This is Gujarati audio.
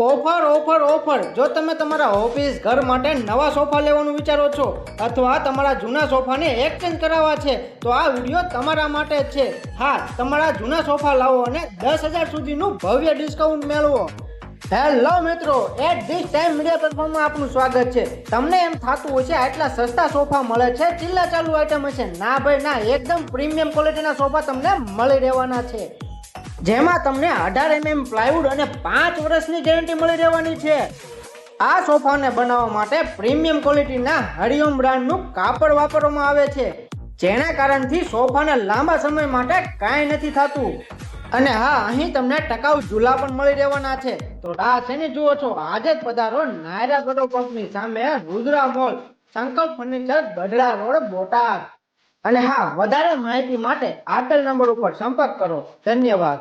ઓફર ઓફર ઓફર જો તમે તમારા ઓફિસ ઘર માટે નવા સોફા લેવાનું વિચારો છો અથવા તમારા જૂના સોફાને એક્સચેન્જ કરાવવા છે તો આ વિડીયો તમારા માટે જ છે. હા, તમારા જૂના સોફા લાવો અને 10,000 સુધીનું ભવ્ય ડિસ્કાઉન્ટ મેળવો. હેલો મિત્રો, એટ ધીસ ટાઈમ મીડિયા પ્લેટફોર્મમાં આપનું સ્વાગત છે. તમને એમ થતું હોય છે આટલા સસ્તા સોફા મળે છે, ચિલ્લા ચાલુ આઈટમ હશે. ના ભાઈ ના, એકદમ પ્રીમિયમ ક્વોલિટીના સોફા તમને મળી રહેવાના છે, જેમાં તમને 18 પ્લાયવુડ અને 5 વર્ષની ગેરંટી મળી રહેવાની છે. આ સોફાને બનાવવા માટે પ્રીમિયમ ક્વોલિટીના હરિઓમ બ્રાન્ડનું કાપડ વાપરવામાં આવે છે, જેના કારણથી સોફાને લાંબા સમય માટે કાંઈ નથી થતું. અને હા, અહીં તમને ટકાઉ ઝૂલા પણ મળી રહેવાના છે. તો રાહ શેની જુઓ છો? આજે જ પધારો નાયરા પેટ્રોલ પંપની સામે રુદ્રા મોલ, સંકલ્પ ફર્નિચર, ગઢડા રોડ, બોટાદ. અને હા, વધારે માહિતી માટે આપેલ નંબર ઉપર સંપર્ક કરો. ધન્યવાદ.